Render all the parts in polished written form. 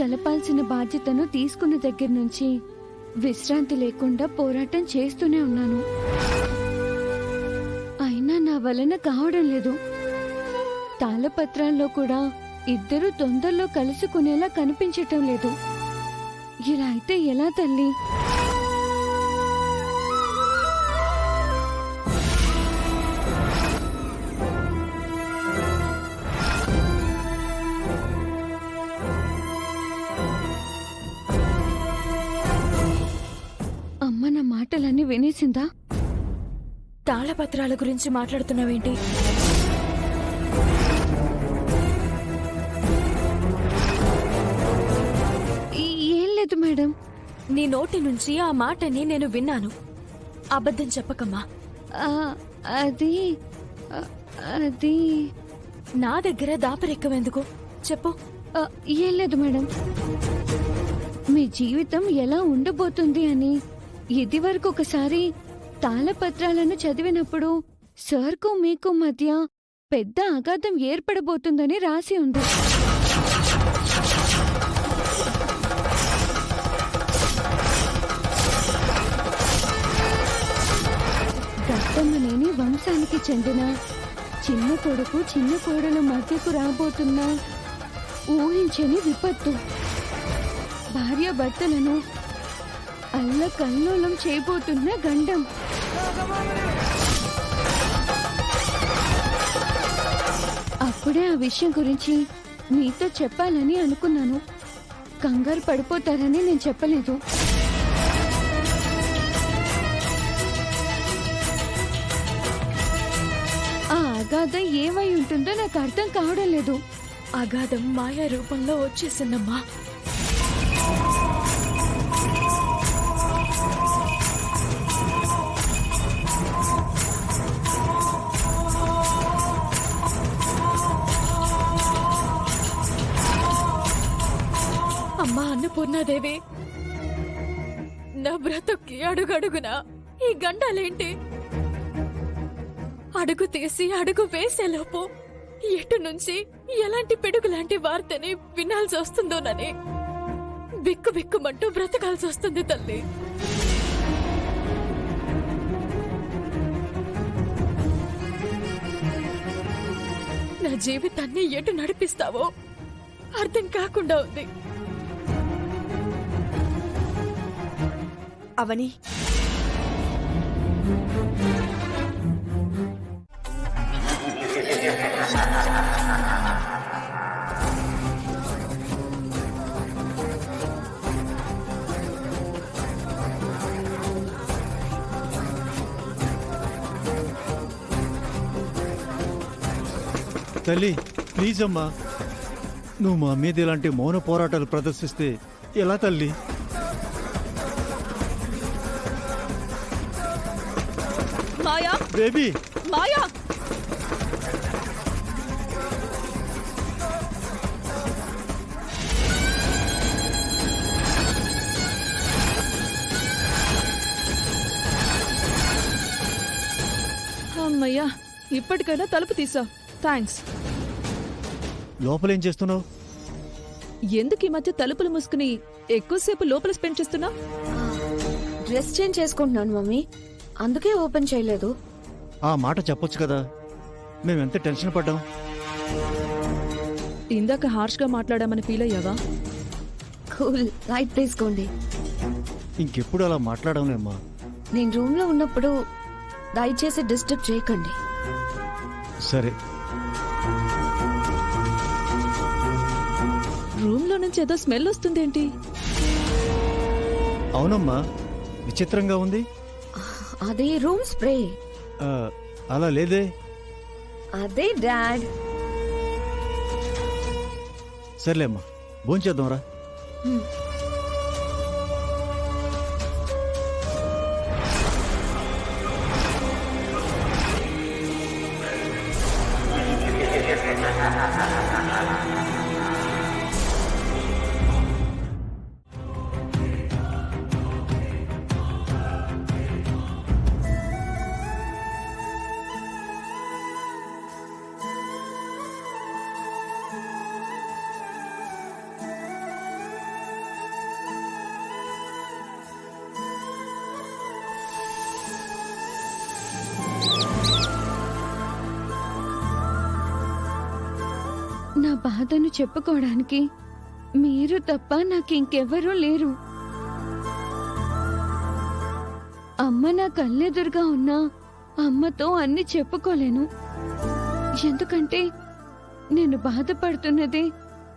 కలపాల్సిన బాధ్యతను తీసుకున్న దగ్గర నుంచి విశ్రాంతి లేకుండా పోరాటం చేస్తూనే ఉన్నాను. అయినా నా వలన కావడం లేదు. తాళపత్రాల్లో కూడా ఇద్దరు తొందరలో కలుసుకునేలా కనిపించటం లేదు. ఇలా అయితే ఎలా తల్లి? అమ్మ నా మాటలన్నీ వినేసిందా? తాళపత్రాల గురించి మాట్లాడుతున్నావేంటి? ఏం లేదు మేడం. నీ నోటి నుంచి ఆ మాటని నేను విన్నాను. అబద్ధం చెప్పకమ్మా. ఆ, అది అది నా దగ్గర దాపరెక్కవెందుకు చెప్పు. ఏం లేదు మేడం. మీ జీవితం ఎలా ఉండబోతుంది అని ఇదివరకు ఒకసారి తాళపత్రాలను చదివినప్పుడు సార్కు మీకు మధ్య పెద్ద అగాధం ఏర్పడబోతుందని రాసి ఉంది. దత్తమ్మనేని వంశానికి చెందిన చిన్న కొడుకు చిన్న కోడల మధ్యకు రాబోతున్న ఊహించని విపత్తు భార్యాభర్తలను అల్లకల్లోలం చేయబోతున్న గండం. అప్పుడే ఆ విషయం గురించి మీతో చెప్పాలని అనుకున్నాను. కంగారు పడిపోతారని నేను చెప్పలేదు. ఆ అగాధం ఏమై ఉంటుందో నాకు అర్థం కావడం లేదు. అగాధం మాయా రూపంలో వచ్చేసిందమ్మా. అమ్మా అన్నపూర్ణాదేవి, నా బ్రతుక్కి అడుగడుగునా ఈ గండాలేంటి? అడుగు తీసి అడుగు వేసేలోపు ఎటు నుంచి ఎలాంటి పిడుగులాంటి వార్తని వినాల్సి వస్తుందోనని బిక్కు బిక్కుమంటూ బ్రతకాల్సి వస్తుంది తల్లి. నా జీవితాన్ని ఎటు నడిపిస్తావో అర్థం కాకుండా ఉంది. అవని, తల్లి ప్లీజ్ అమ్మా, నువ్వు మా మీద ఇలాంటి మౌన పోరాటాలు ప్రదర్శిస్తే ఎలా తల్లి? మాయా, బేబీ, మాయా! అమ్మయ్యా, ఇప్పటికైనా తలుపు తీసావు. థ్యాంక్స్. లోపలేం చేస్తున్నావు? ఎందుకు ఈ మధ్య తలుపులు మూసుకుని ఎక్కువసేపు లోపల స్పెండ్ చేస్తున్నా? డ్రెస్ చేంజ్ చేసుకుంటున్నాను మమ్మీ, అందుకే ఓపెన్ చేయలేదు. ఆ మాట చెప్పొచ్చు కదా, మేమెంత టెన్షన్ పడ్డాం. ఇందాక హార్ష్గా మాట్లాడామని ఫీల్ అయ్యావా? కూల్, లైట్ తీసుకోండి. ఇంకెప్పుడు అలా మాట్లాడలేమ్మా. నేను రూమ్ లో ఉన్నప్పుడు దయచేసి డిస్టర్బ్ చేయకండి. సరే. రూమ్ లో నుంచి ఏదో స్మెల్ వస్తుందేంటి? అవునమ్మా, విచిత్రంగా ఉంది. అదే రూమ్ స్ప్రే. అలా లేదే. అదే డాడ్. సర్లేమ్మా, భోంచేద్దాంరా. బాధను చెప్పుకోవడానికి మీరు తప్ప నాకింకెవ్వరూ లేరు. అమ్మ నా కళ్ళెదురుగా ఉన్నా అమ్మతో అన్ని చెప్పుకోలేను. ఎందుకంటే నేను బాధపడుతున్నదే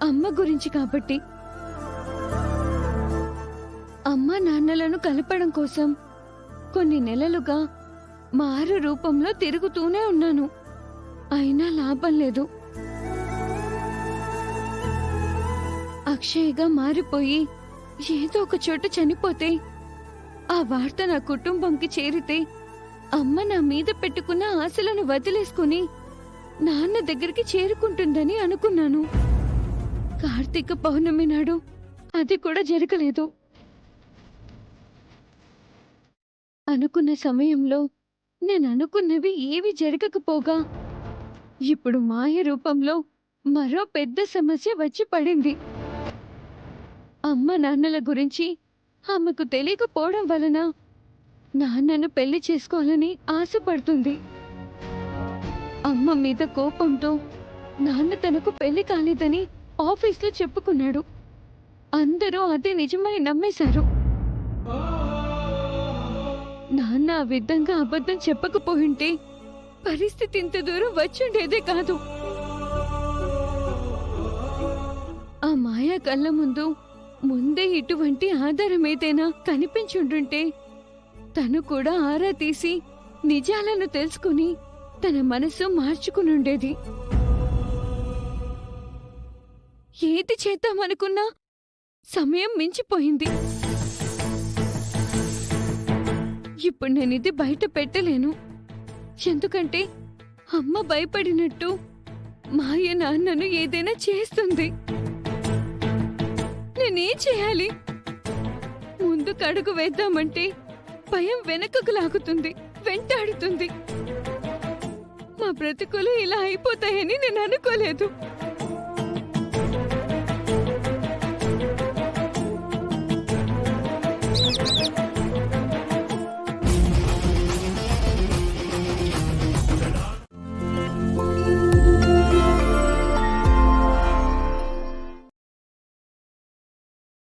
అమ్మ గురించి కాబట్టి. అమ్మ నాన్నలను కలపడం కోసం కొన్ని నెలలుగా మారు రూపంలో తిరుగుతూనే ఉన్నాను. అయినా లాభం లేదు. అక్షయ్గా మారిపోయి ఏదో ఒక చోట చనిపోతే ఆ వార్త నా కుటుంబంకి చేరితే అమ్మ నా మీద పెట్టుకున్న ఆశలను వదిలేసుకుని నాన్న దగ్గరికి చేరుకుంటుందని అనుకున్నాను. కార్తీక పౌర్ణమి నాడు అది కూడా జరగలేదు. అనుకున్న సమయంలో నేను అనుకున్నవి ఏవి జరగకపోగా ఇప్పుడు మాయ రూపంలో మరో పెద్ద సమస్య వచ్చి పడింది. అమ్మ నాన్నల గురించి ఆమెకు తెలియకపోవడం వలన నాన్నను పెళ్లి చేసుకోవాలని ఆశపడుతుంది. అమ్మ మీద కోపంతో నాన్న తనకు పెళ్లి కాలేదని ఆఫీస్లో చెప్పుకున్నాడు. అందరూ అదే నిజమని నమ్మేశారు. నాన్న ఆ విధంగా అబద్ధం చెప్పకపోయింటే పరిస్థితి ఇంత దూరం వచ్చుండేదే కాదు. ఆ మాయా కళ్ళ ముందే ఇటువంటి ఆధారం ఏదైనా కనిపించుంటుంటే తను కూడా ఆరా తీసి నిజాలను తెలుసుకుని తన మనసు మార్చుకునుండేది. ఏది చేద్దామనుకున్నా సమయం మించిపోయింది. ఇప్పుడు నేనిది బయట పెట్టలేను. ఎందుకంటే అమ్మ భయపడినట్టు మాయ నాన్నను ఏదైనా చేస్తుంది. నేనేం చేయాలి? ముందుకు అడుగు వేద్దామంటే భయం వెనకకు లాగుతుంది, వెంటాడుతుంది. మా బ్రతుకులు ఇలా అయిపోతాయని నేను అనుకోలేదు.